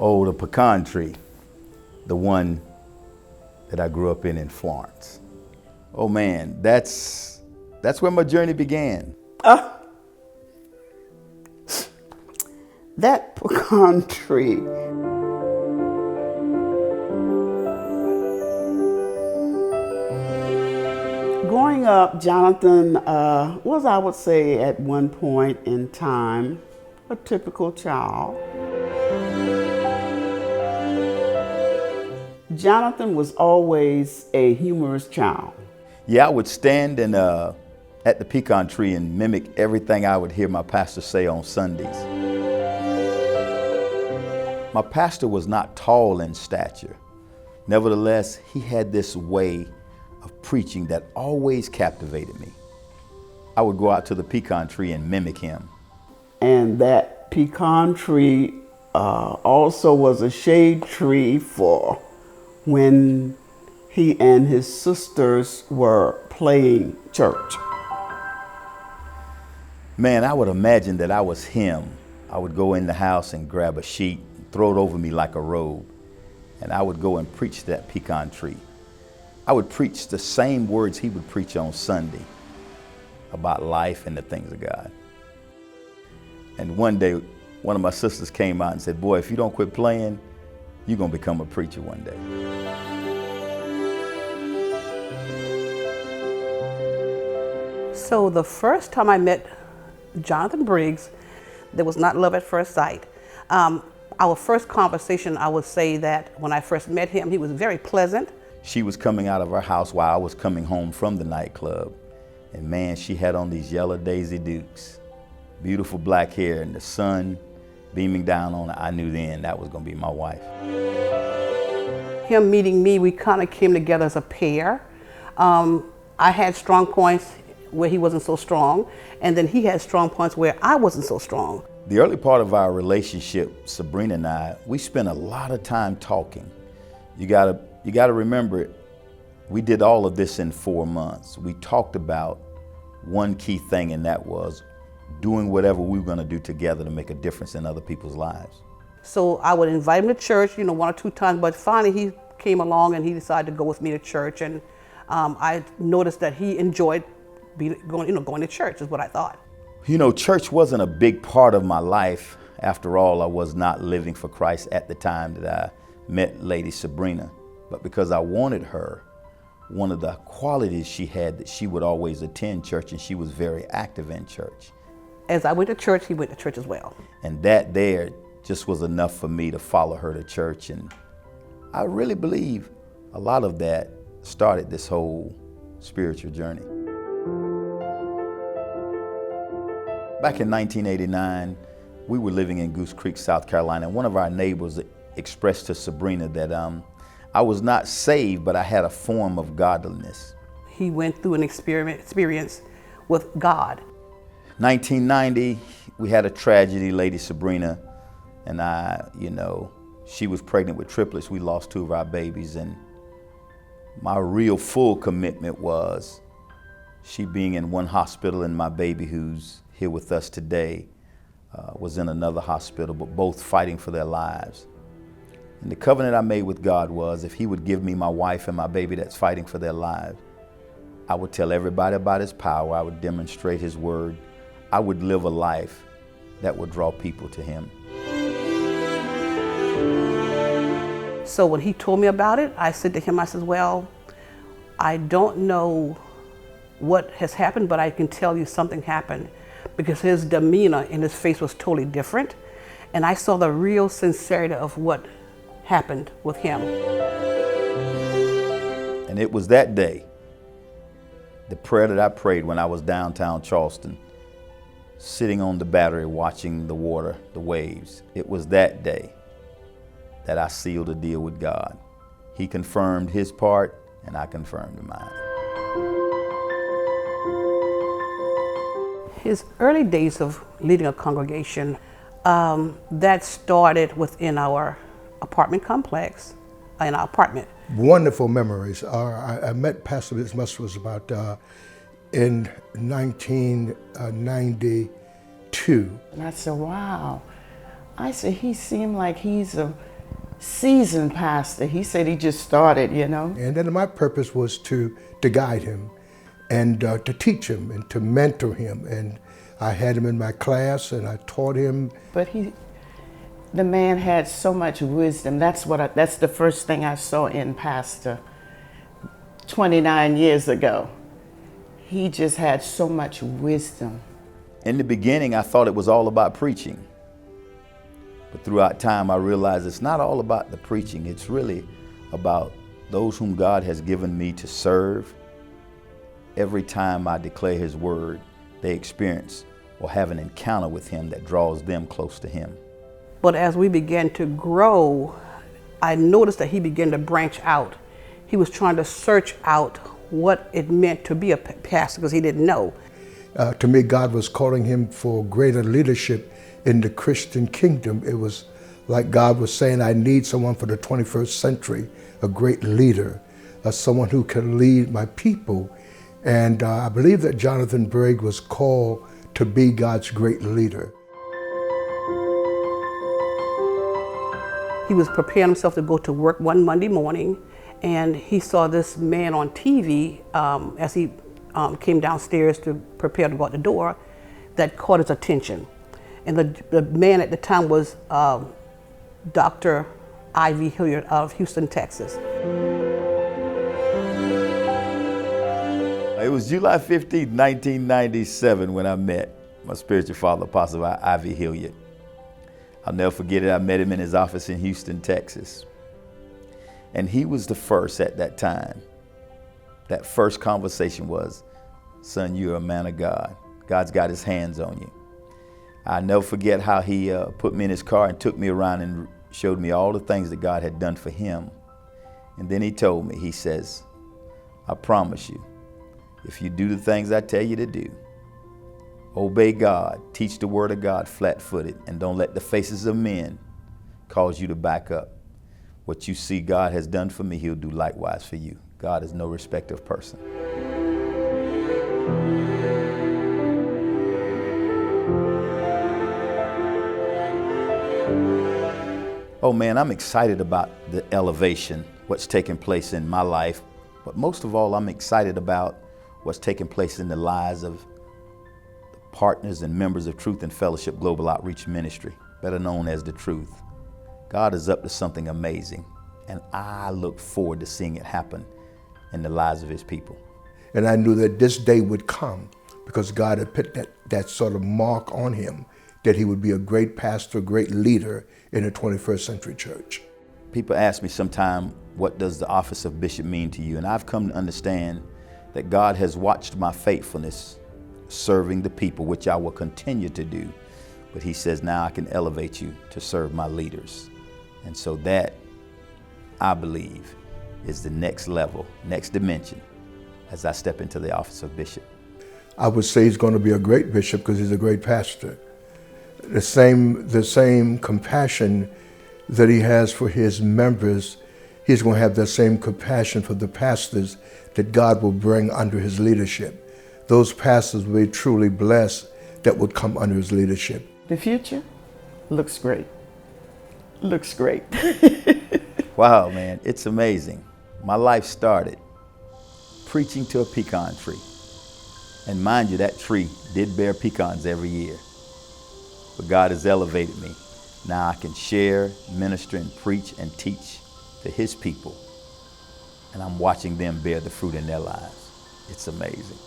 Oh, the pecan tree, the one that I grew up in Florence. Oh man, that's where my journey began. That pecan tree. Growing up, Jonathan was, I would say, at one point in time, a typical child. Jonathan was always a humorous child. Yeah, I would stand at the pecan tree and mimic everything I would hear my pastor say on Sundays. My pastor was not tall in stature. Nevertheless, he had this way of preaching that always captivated me. I would go out to the pecan tree and mimic him. And that pecan tree also was a shade tree for when he and his sisters were playing church. Man, I would imagine that I was him. I would go in the house and grab a sheet, throw it over me like a robe, and I would go and preach that pecan tree. I would preach the same words he would preach on Sunday about life and the things of God. And one day, one of my sisters came out and said, "Boy, if you don't quit playing, you're gonna become a preacher one day." So the first time I met Jonathan Briggs, there was not love at first sight. Our first conversation, I would say that when I first met him, he was very pleasant. She was coming out of her house while I was coming home from the nightclub. And man, she had on these yellow Daisy Dukes, beautiful black hair, and the sun beaming down on her. I knew then that was gonna be my wife. Him meeting me, we kind of came together as a pair. I had strong points where he wasn't so strong, and then he had strong points where I wasn't so strong. The early part of our relationship, Sabrina and I, we spent a lot of time talking. You gotta remember, we did all of this in 4 months. We talked about one key thing, and that was doing whatever we were gonna do together to make a difference in other people's lives. So I would invite him to church, 1 or 2 times, but finally he came along and he decided to go with me to church, and I noticed that he enjoyed going to church, is what I thought. Church wasn't a big part of my life. After all, I was not living for Christ at the time that I met Lady Sabrina. But because I wanted her, one of the qualities she had, that she would always attend church, and she was very active in church. As I went to church, he went to church as well. And that there just was enough for me to follow her to church. And I really believe a lot of that started this whole spiritual journey. Back in 1989, we were living in Goose Creek, South Carolina, and one of our neighbors expressed to Sabrina that I was not saved, but I had a form of godliness. He went through an experience with God. 1990, we had a tragedy. Lady Sabrina and she was pregnant with triplets. We lost 2 of our babies, and my real full commitment was she being in one hospital, and my baby, who's here with us today, was in another hospital, but both fighting for their lives. And the covenant I made with God was, if he would give me my wife and my baby that's fighting for their lives, I would tell everybody about his power. I would demonstrate his word. I would live a life that would draw people to him. So when he told me about it, I said to him, I said, well, I don't know what has happened, but I can tell you something happened, because his demeanor in his face was totally different. And I saw the real sincerity of what happened with him. And it was that day, the prayer that I prayed when I was downtown Charleston, sitting on the battery watching the water, the waves. It was that day that I sealed a deal with God. He confirmed his part, and I confirmed mine. His early days of leading a congregation, that started within our apartment complex, in our apartment. Wonderful memories. I met Pastor Briggs was about in 1992, 2. And I said, wow. I said, he seemed like he's a seasoned pastor. He said he just started, you know. And then my purpose was to guide him and to teach him and to mentor him. And I had him in my class and I taught him. But the man had so much wisdom. That's the first thing I saw in Pastor 29 years ago. He just had so much wisdom. In the beginning, I thought it was all about preaching. But throughout time, I realized it's not all about the preaching. It's really about those whom God has given me to serve. Every time I declare His word, they experience or have an encounter with Him that draws them close to Him. But as we began to grow, I noticed that he began to branch out. He was trying to search out what it meant to be a pastor because he didn't know. To me, God was calling him for greater leadership in the Christian kingdom. It was like God was saying, I need someone for the 21st century, a great leader, someone who can lead my people. And I believe that Jonathan Briggs was called to be God's great leader. He was preparing himself to go to work one Monday morning, and he saw this man on TV as he came downstairs to prepare to go out the door that caught his attention. And the man at the time was Dr. Ivy Hilliard of Houston, Texas. It was July 15, 1997 when I met my spiritual father, Apostle Ivy Hilliard. I'll never forget it. I met him in his office in Houston, Texas. And he was the first at that time. That first conversation was, son, you're a man of God. God's got His hands on you. I'll never forget how he put me in his car and took me around and showed me all the things that God had done for him. And then he told me, he says, I promise you, if you do the things I tell you to do, obey God, teach the word of God flat-footed, and don't let the faces of men cause you to back up. What you see God has done for me, He'll do likewise for you. God is no respecter of person. Oh man, I'm excited about the elevation, what's taking place in my life, but most of all, I'm excited about what's taking place in the lives of the partners and members of Truth and Fellowship Global Outreach Ministry, better known as The Truth. God is up to something amazing, and I look forward to seeing it happen in the lives of His people. And I knew that this day would come because God had put that sort of mark on him, that he would be a great pastor, a great leader in the 21st century church. People ask me sometime, what does the office of bishop mean to you? And I've come to understand that God has watched my faithfulness serving the people, which I will continue to do. But He says, now I can elevate you to serve my leaders. And so that, I believe, is the next level, next dimension, as I step into the office of bishop. I would say he's going to be a great bishop because he's a great pastor. The same compassion that he has for his members, he's going to have the same compassion for the pastors that God will bring under his leadership. Those pastors will be truly blessed that would come under his leadership. The future looks great. Looks great. Wow, man, it's amazing. My life started preaching to a pecan tree. And mind you, that tree did bear pecans every year. But God has elevated me. Now I can share, minister, and preach and teach to His people. And I'm watching them bear the fruit in their lives. It's amazing.